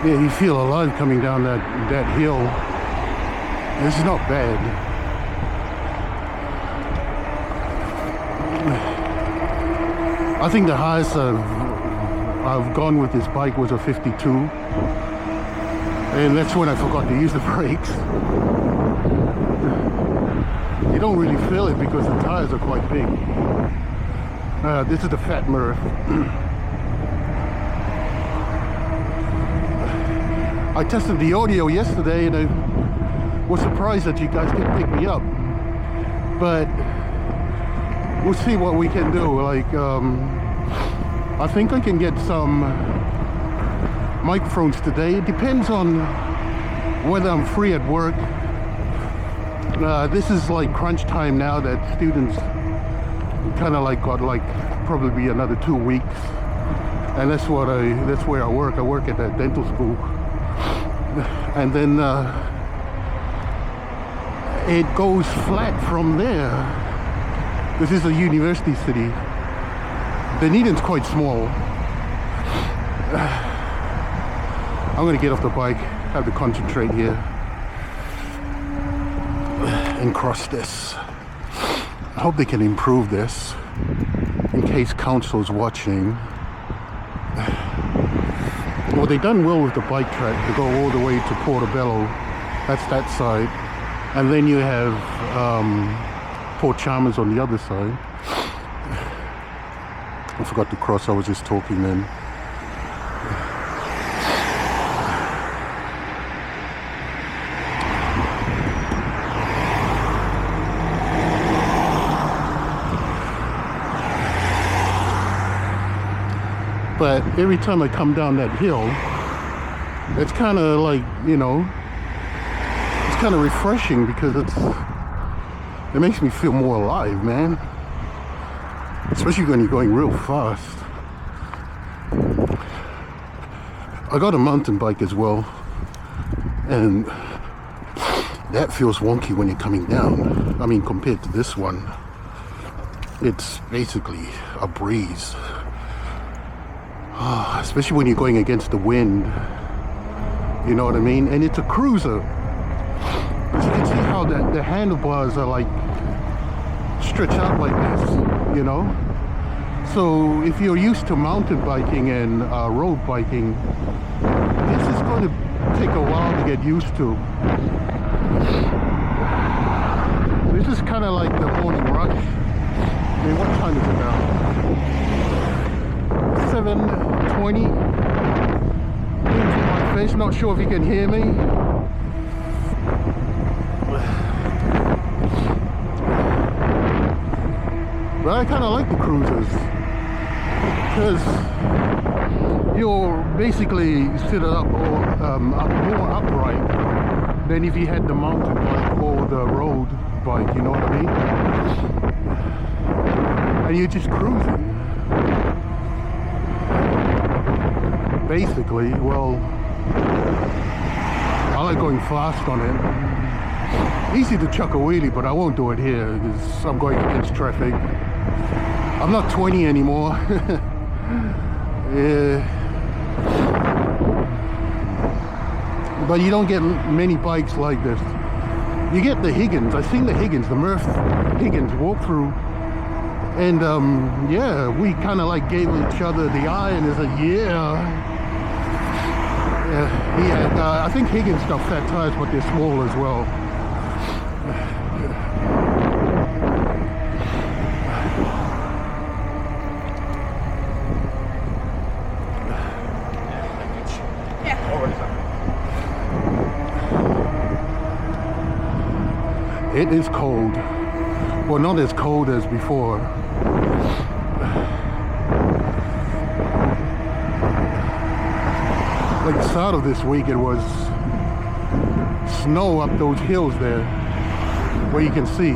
Yeah, you feel alive coming down that hill. This is not bad. I think the highest I've gone with this bike was a 52. And that's when I forgot to use the brakes. You don't really feel it because the tires are quite big. This is the fat Murph. I tested the audio yesterday and I was surprised that you guys didn't pick me up. But we'll see what we can do. Like, I think I can get some microphones today. It depends on whether I'm free at work. This is like crunch time now that students kind of like got like probably another 2 weeks, and that's where I work. I work at a dental school, and then it goes flat from there. This is a university city. Dunedin's quite small. I'm gonna get off the bike, have to concentrate here and cross this. I hope they can improve this in case council's watching. Well, they've done well with the bike track to go all the way to Portobello. That's that side. And then you have Port Chalmers on the other side. I forgot to cross, I was just talking then. But every time I come down that hill, it's kind of like, you know, it's kind of refreshing because it makes me feel more alive, man. Especially when you're going real fast. I got a mountain bike as well, and that feels wonky when you're coming down. I mean, compared to this one, it's basically a breeze. Especially when you're going against the wind, you know what I mean? And it's a cruiser. As you can see how the handlebars are like stretched out like this, you know? So if you're used to mountain biking and road biking, this is going to take a while to get used to. This is kind of like the morning rush. I mean, what time is it now? 7:20. Into my face, not sure if you can hear me. But I kind of like the cruisers because you're basically sit up or more upright than if you had the mountain bike or the road bike, you know what I mean? And you're just cruising. Basically, well, I like going fast on it. Easy to chuck a wheelie, but I won't do it here because I'm going against traffic. I'm not 20 anymore. Yeah. But you don't get many bikes like this. You get the Higgins. I've seen the Higgins, the Murph Higgins walk through. And yeah, we kind of like gave each other the eye and it's like, yeah. He had, I think Higgins got fat tires, but they're small as well. It is cold. Well, not as cold as before. Like the start of this week, it was snow up those hills there, where you can see.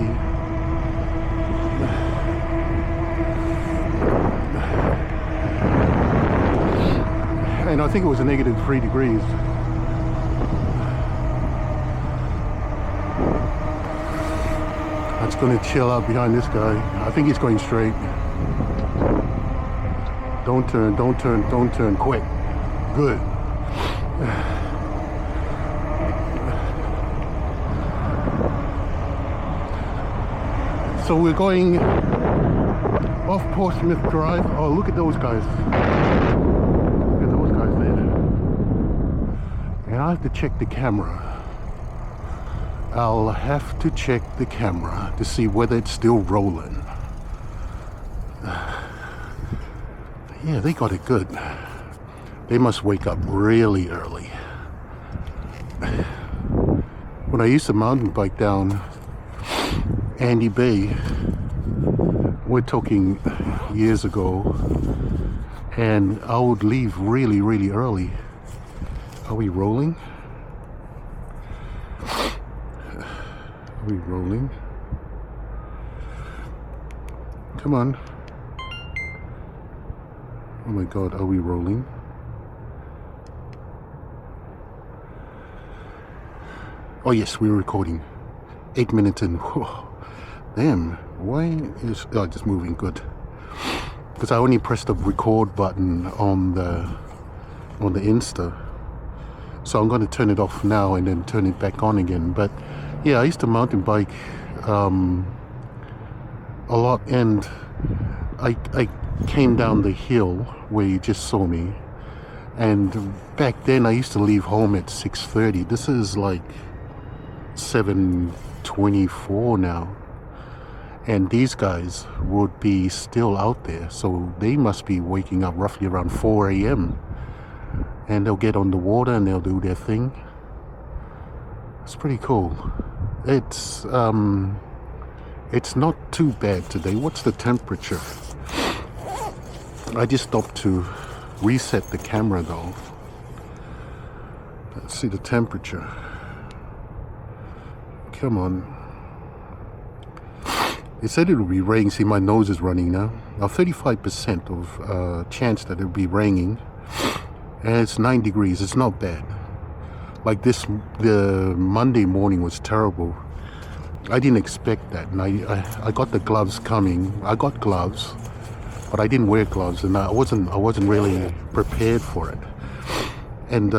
And I think it was a -3 degrees. I'm just gonna chill out behind this guy. I think he's going straight. Don't turn, don't turn, don't turn, quick. Good. So we're going off Portsmouth Drive. Oh, look at those guys. Look at those guys there. And I have to check the camera. I'll have to check the camera to see whether it's still rolling. Yeah, they got it good. They must wake up really early. When I used to mountain bike down Andy Bay, we're talking years ago, and I would leave really, really early. Are we rolling? Are we rolling? Come on. Oh my God, are we rolling? Oh yes, we're recording. 8 minutes in. Whoa. Damn, why is just moving good? Because I only pressed the record button on the Insta. So I'm going to turn it off now and then turn it back on again. But yeah, I used to mountain bike a lot, and I came down the hill where you just saw me, and back then I used to leave home at 6:30. This is like 7:24 now, and these guys would be still out there, so they must be waking up roughly around 4 a.m. and they'll get on the water and they'll do their thing. It's pretty cool. It's not too bad today. What's the temperature? I just stopped to reset the camera though. Let's see the temperature. Come on. It said it would be raining. See, my nose is running now. Now 35% of chance that it would be raining. And it's 9 degrees. It's not bad. Like this, the Monday morning was terrible. I didn't expect that, and I got the gloves coming. I got gloves, but I didn't wear gloves, and I wasn't really prepared for it. And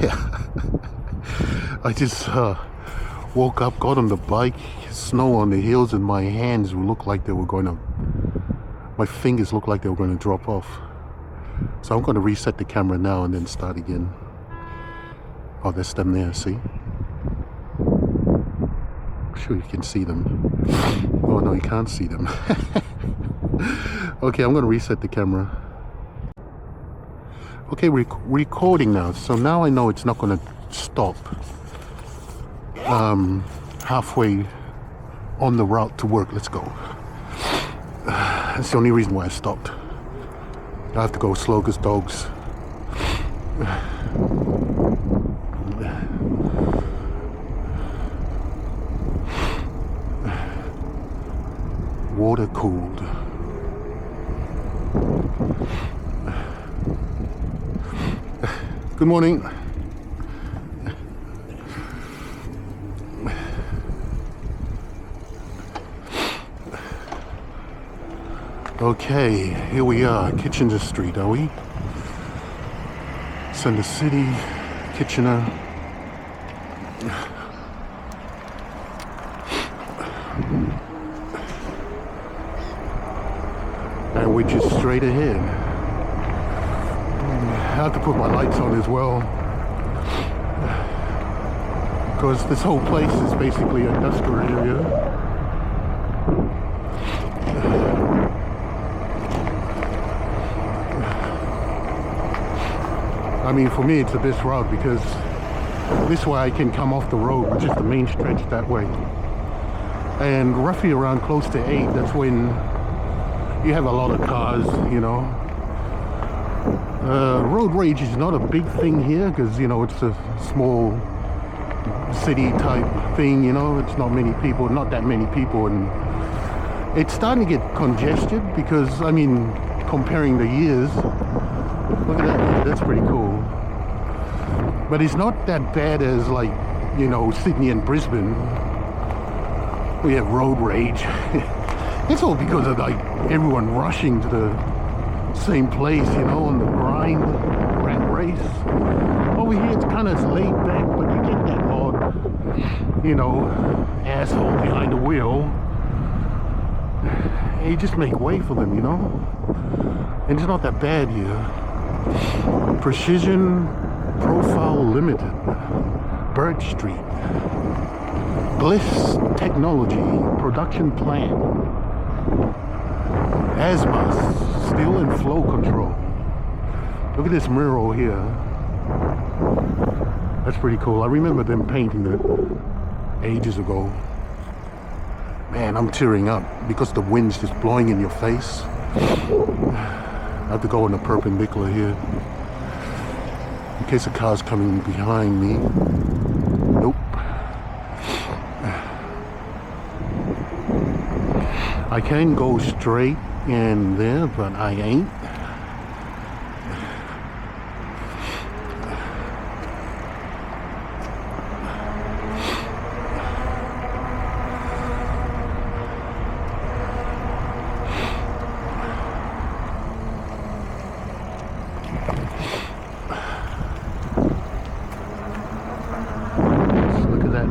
yeah, I just woke up, got on the bike, snow on the hills, and my hands looked like they were my fingers looked like they were going to drop off. So I'm going to reset the camera now and then start again. Oh, there's them there, see? I'm sure you can see them. Oh no, you can't see them. Okay, I'm going to reset the camera. Okay, recording now. So now I know it's not going to stop halfway on the route to work. Let's go. That's the only reason why I stopped. I have to go slow because dogs. Water cooled. Good morning. Okay, here we are, Kitchener Street, are we? Center City, Kitchener. And we're just straight ahead. I have to put my lights on as well, because this whole place is basically an industrial area. I mean, for me, it's the best route because this way I can come off the road, which is the main stretch that way. And roughly around close to 8, that's when you have a lot of cars, you know. Road rage is not a big thing here because, you know, it's a small city type thing, you know. It's not that many people, and it's starting to get congested because, I mean, comparing the years, look at that, that's pretty cool. But it's not that bad as, like, you know, Sydney and Brisbane. We have road rage. It's all because of, like, everyone rushing to the same place, you know, on the grind, rat race. kind of laid back, but you get that odd, you know, asshole behind the wheel. And you just make way for them, you know? And it's not that bad here. Precision Profile Limited, Bird Street. Bliss Technology, Production Plant. Asma, Still and Flow Control. Look at this mural here. That's pretty cool. I remember them painting it ages ago. Man, I'm tearing up because the wind's just blowing in your face. I have to go in a perpendicular here in case a car's coming behind me. Nope. I can go straight in there, but I ain't.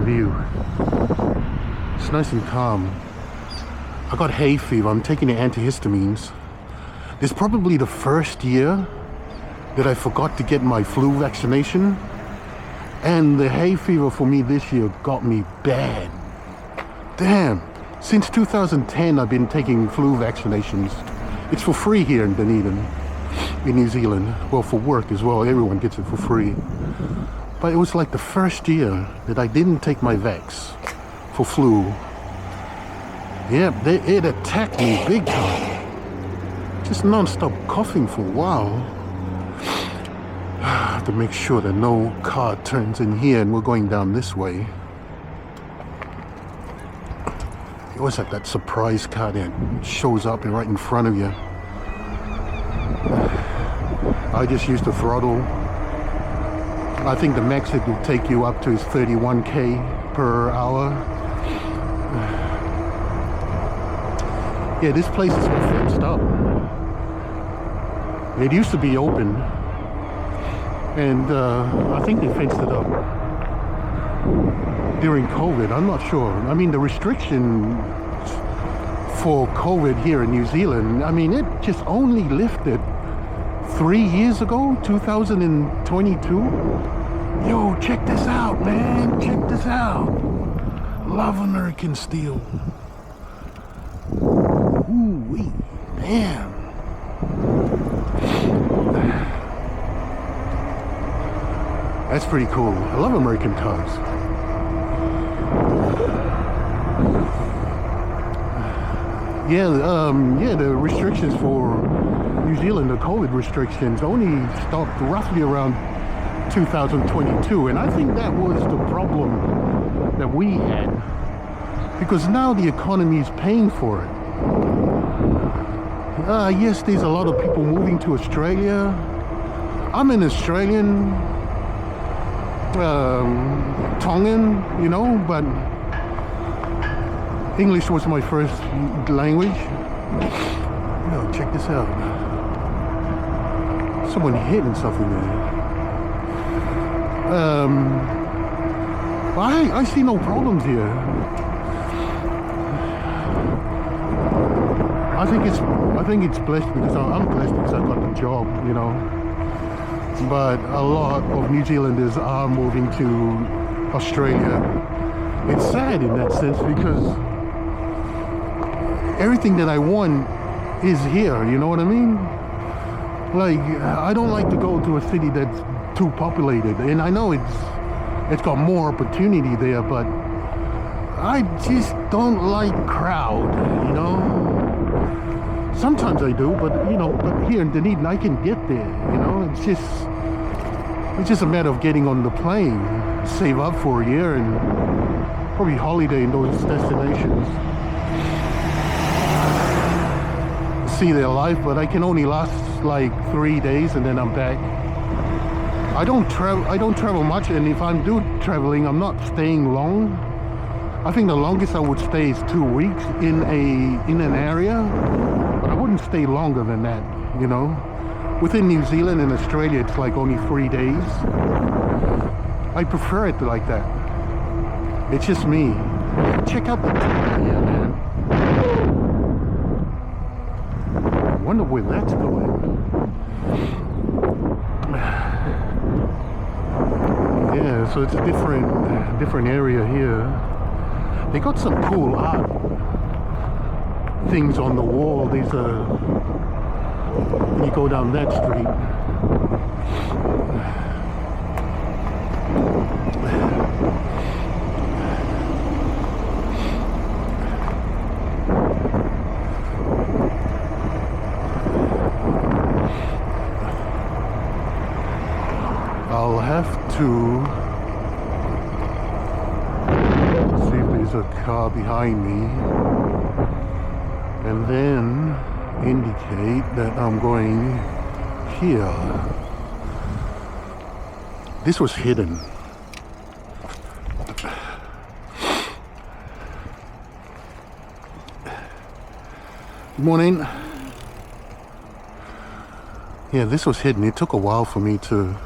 View. It's nice and calm. I got hay fever. I'm taking the antihistamines. This is probably the first year that I forgot to get my flu vaccination, and the hay fever for me this year got me bad. Damn. Since 2010 I've been taking flu vaccinations. It's for free here in Dunedin, in New Zealand. Well, for work as well. Everyone gets it for free. But it was like the first year that I didn't take my vax for flu. Yeah, it attacked me big time. Just non-stop coughing for a while. I have to make sure that no car turns in here and we're going down this way. You always have that surprise car that shows up right in front of you. I just used the throttle. I think the max it will take you up to is 31k per hour. Yeah, this place is all fenced up. It used to be open, and I think they fenced it up during COVID. I'm not sure. I mean, the restriction for COVID here in New Zealand, I mean, it just only lifted 3 years ago, 2022. Yo, check this out, man. Check this out. Love American Steel. Ooh-wee, damn. That's pretty cool. I love American cars. Yeah, the restrictions for New Zealand, the COVID restrictions only stopped roughly around 2022, and I think that was the problem that we had, because now the economy is paying for it. Yes, there's a lot of people moving to Australia. I'm an Australian, Tongan, you know, but English was my first language. Yo, check this out. Someone hitting something there. I see no problems here. I think it's blessed because I'm blessed because I got the job, you know. But a lot of New Zealanders are moving to Australia. It's sad in that sense because everything that I want is here, you know what I mean? Like, I don't like to go to a city that's too populated, and I know it's got more opportunity there, but I just don't like crowd, you know? Sometimes I do, but you know, but here in Dunedin I can get there, you know? It's just a matter of getting on the plane, save up for a year and probably holiday in those destinations. See their life, but I can only last like 3 days and then I'm back. I don't travel much, and if I'm traveling, I'm not staying long. I think the longest I would stay is 2 weeks in an area, but I wouldn't stay longer than that, you know. Within New Zealand and Australia, it's like only 3 days. I prefer it like that. It's just me. Check out the yeah, man. I wonder where that's going. Yeah, so it's a different area here. They got some cool art things on the wall. These are when you go down that street. I'll have to see if there's a car behind me and then indicate that I'm going here. This was hidden. Good morning. Yeah, this was hidden. It took a while for me to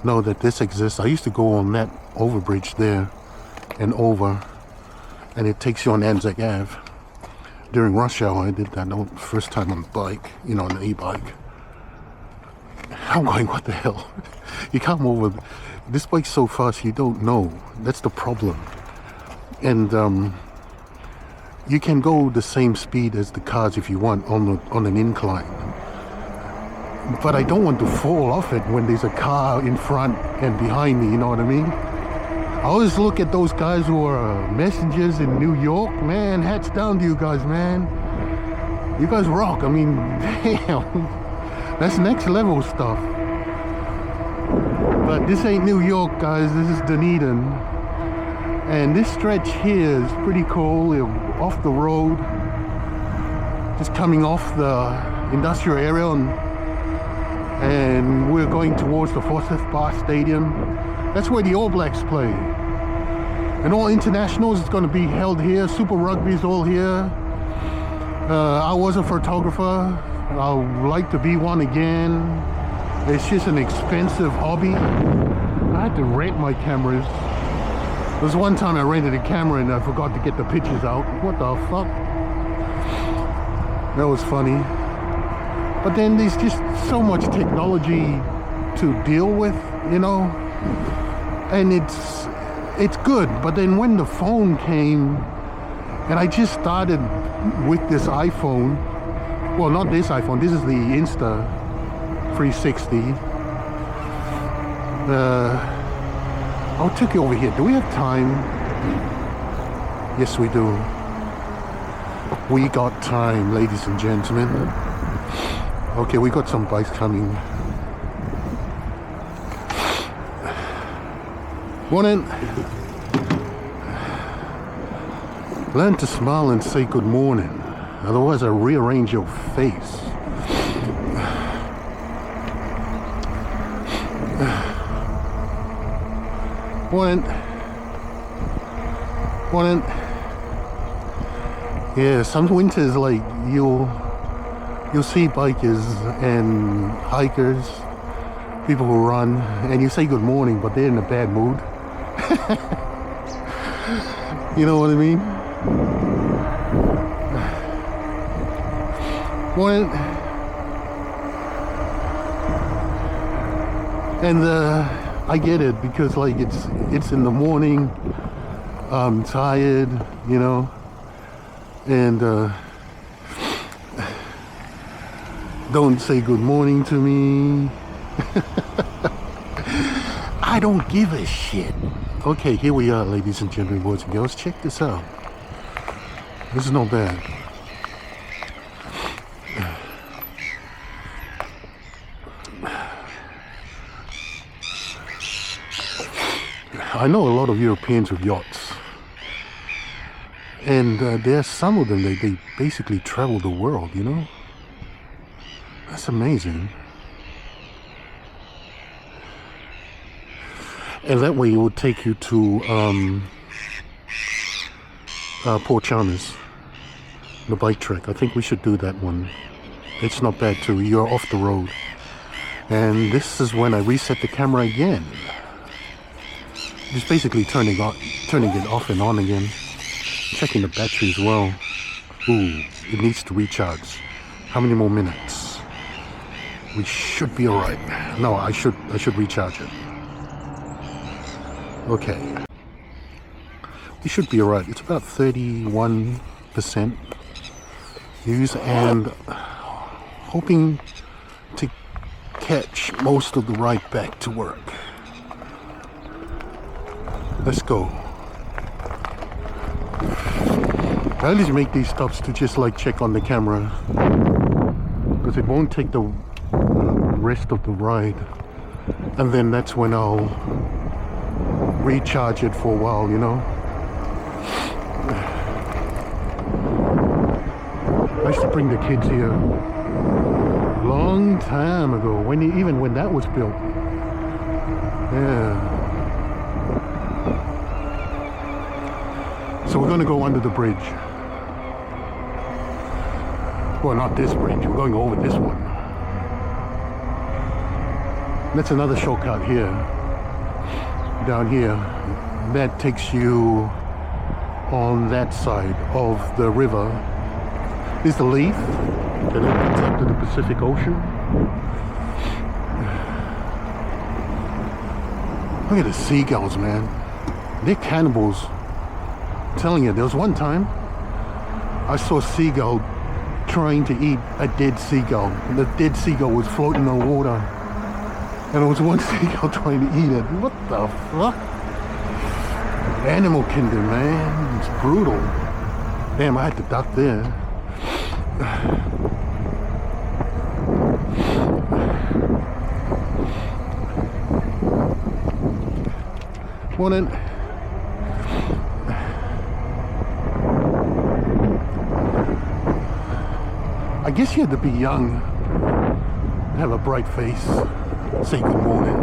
know that this exists. I used to go on that overbridge there and over, and it takes you on Anzac Ave. During rush hour, I did that first time on the bike, you know, on the e-bike. I'm going, what the hell? You come over, this bike's so fast you don't know. That's the problem. And you can go the same speed as the cars if you want on an incline. But I don't want to fall off it when there's a car in front and behind me, you know what I mean? I always look at those guys who are messengers in New York. Man, hats down to you guys, man. You guys rock. I mean, damn. That's next level stuff. But this ain't New York, guys. This is Dunedin. And this stretch here is pretty cool. You're off the road. Just coming off the industrial area and we're going towards the Forsyth Bar Stadium. That's where the All Blacks play. And all internationals is going to be held here. Super Rugby is all here. I was a photographer. I would like to be one again. It's just an expensive hobby. I had to rent my cameras. There was one time I rented a camera and I forgot to get the pictures out. What the fuck? That was funny. But then there's just so much technology to deal with, you know, and it's good. But then when the phone came, and I just started with this iPhone, well, not this iPhone, this is the Insta 360. I'll take you over here. Do we have time? Yes, we do. We got time, ladies and gentlemen. Okay, we got some bikes coming. Morning. Learn to smile and say good morning. Otherwise, I rearrange your face. Morning. Morning. Yeah, some winters like you'll see bikers and hikers, people who run, and you say good morning, but they're in a bad mood. You know what I mean? Morning. And I get it because like it's in the morning. I'm tired, you know, and don't say good morning to me. I don't give a shit. Okay, here we are, ladies and gentlemen, boys and girls. Check this out. This is not bad. I know a lot of Europeans with yachts. And there's some of them, they basically travel the world, you know? That's amazing. And that way it would take you to Port Chalmers, the bike trek. I think we should do that one. It's not bad too. You're off the road. And this is when I reset the camera again. Just basically turning it off and on again. Checking the battery as well. Ooh, it needs to recharge. How many more minutes? We should be alright. No, I should recharge it. Okay. We should be alright. It's about 31% use, and hoping to catch most of the ride back to work. Let's go. I always make these stops to just like check on the camera, because it won't take the rest of the ride, and then that's when I'll recharge it for a while, you know. I used to bring the kids here a long time ago, even when that was built. Yeah. So we're going to go under the bridge. Well, not this bridge. We're going over this one. That's another shortcut here. Down here. That takes you on that side of the river. Is the leaf that opens up to the Pacific Ocean. Look at the seagulls, man. They're cannibals. I'm telling you, there was one time I saw a seagull trying to eat a dead seagull. And the dead seagull was floating on water. And there was one seagull trying to eat it. What the fuck? Animal kingdom, man. It's brutal. Damn, I had to duck there. Morning. I guess you had to be young, have a bright face, say good morning.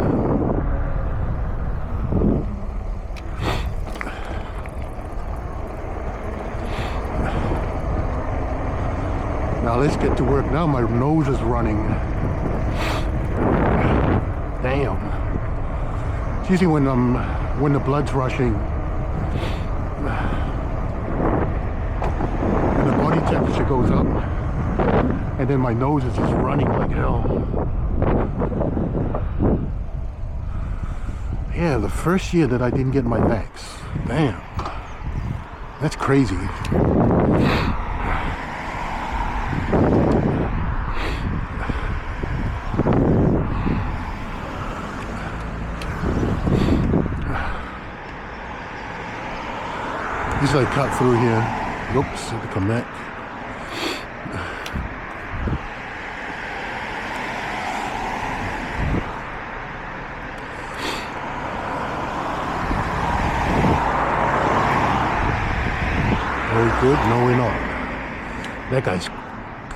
Now let's get to work. Now my nose is running. Damn. It's usually when the blood's rushing and the body temperature goes up, and then my nose is just running like hell. Yeah, the first year that I didn't get my vax. Damn. That's crazy. Just like cut through here. Oops, have to come back. Very good. No, we're not. That guy's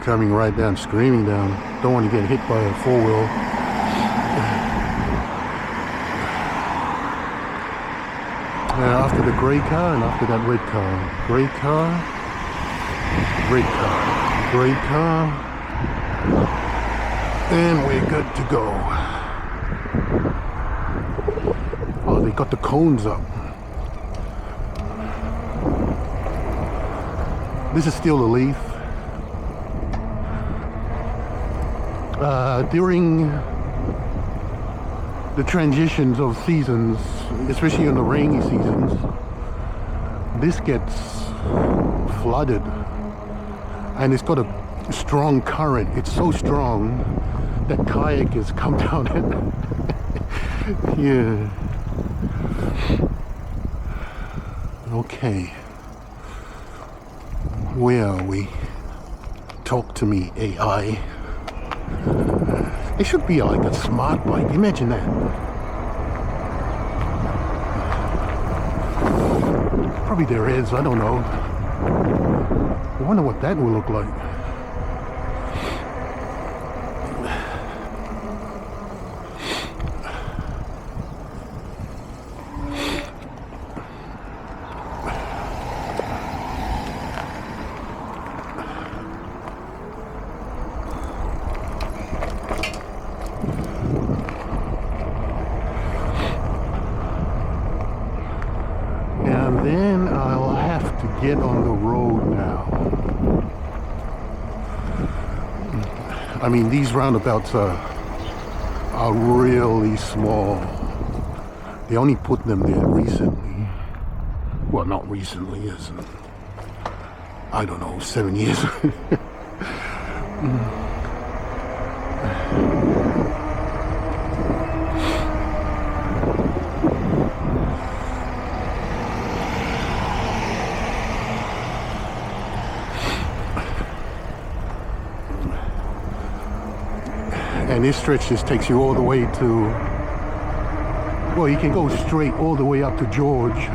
coming right down, screaming down. Don't want to get hit by a four-wheel. After the grey car and after that red car. Grey car, red car, grey car, and we're good to go. Oh, they got the cones up. This is still a leaf. During the transitions of seasons, especially in the rainy seasons, this gets flooded, and it's got a strong current. It's so strong that kayakers come down it. Yeah. Okay. Where are we? Talk to me, AI. It should be like a smart bike. Imagine that. Probably there is. I don't know. I wonder what that will look like. get on the road now. I mean, these roundabouts are really small. They only put them there recently. Well, not recently, as in, I don't know, 7 years. And this stretch just takes you all the way to, well, you can go straight all the way up to George.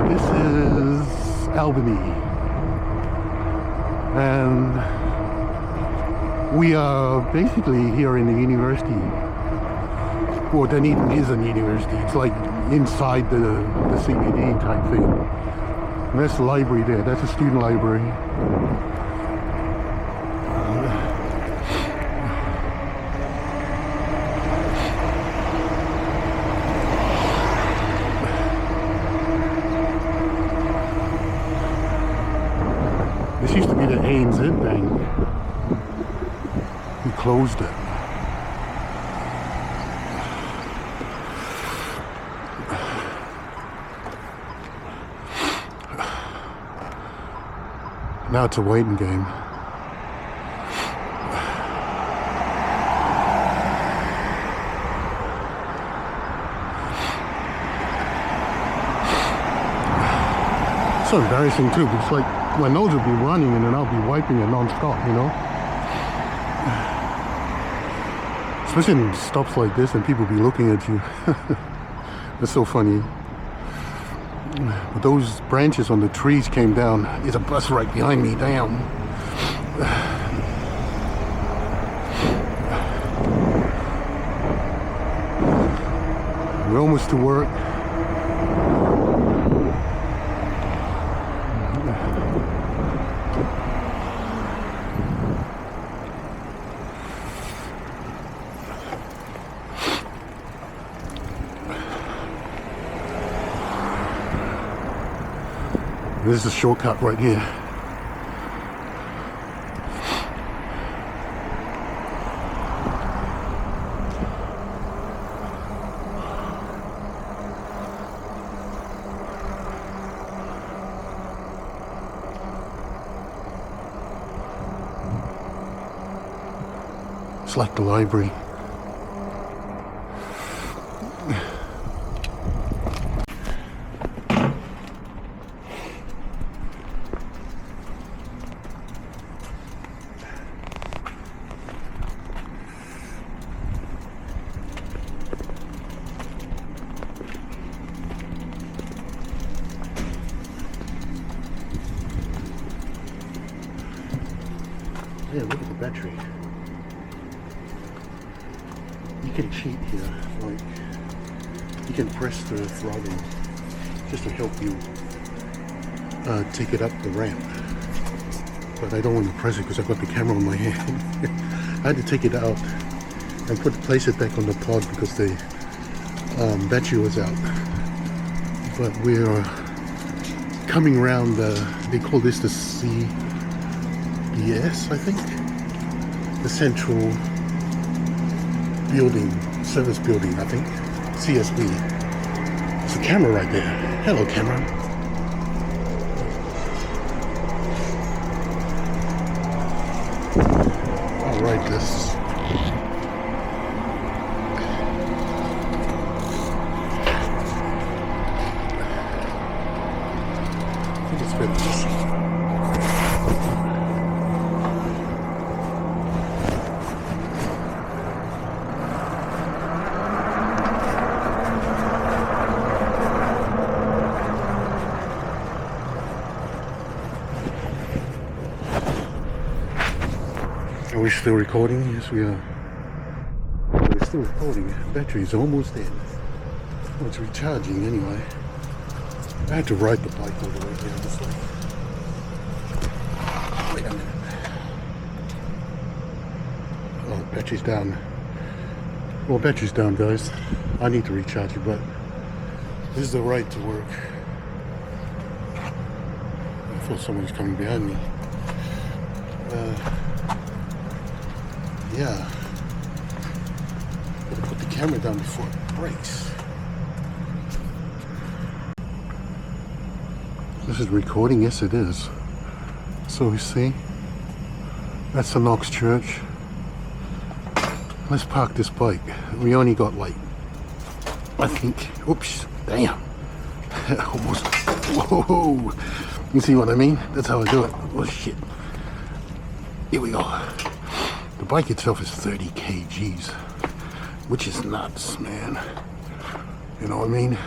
This is Albany. And we are basically here in the university. Well, Dunedin is an university. It's like inside the CBD type thing. And that's the library there. That's a student library. This used to be the ANZ Bank. We closed it. Now it's a waiting game. It's so embarrassing too, because like my nose will be running and then I'll be wiping it non-stop, you know? Especially in stops like this and people be looking at you. That's so funny. But those branches on the trees came down. There's a bus right behind me, damn. We're almost to work. This is a shortcut right here. It's like the library. Yeah, look at the battery. You can cheat here, like you can press the throttle just to help you take it up the ramp. But I don't want to press it because I've got the camera on my hand. I had to take it out and place it back on the pod because the battery was out. But we're coming around, they call this the CBS, I think, the Central Building, Service Building, I think, CSB. There's a camera right there. Hello, camera. All right, let's. I think it's finished. Are we still recording? Yes, we are. We're still recording. Battery is almost dead. Well, it's recharging anyway. I had to ride the bike all the way down this way. Wait a minute. Oh, battery's down. Well, battery's down, guys. I need to recharge it, but this is the ride to work. thought someone was coming behind me. Yeah. Gotta put the camera down before it breaks. This is recording? Yes, it is. So we see, that's the Knox Church. Let's park this bike. We only got like, I think, oops, damn. Almost, whoa. You see what I mean? That's how I do it. Oh shit. Here we go. The bike itself is 30 kgs, which is nuts, man. You know what I mean?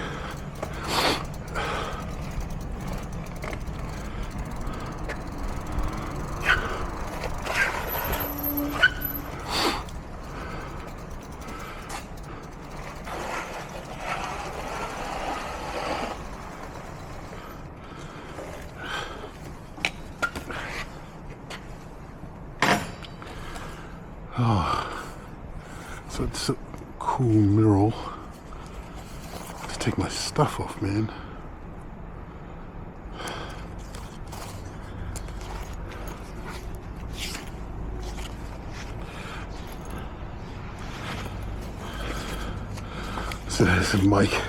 Oh, so it's a cool mural. Let's take my stuff off, man. So there's a mic.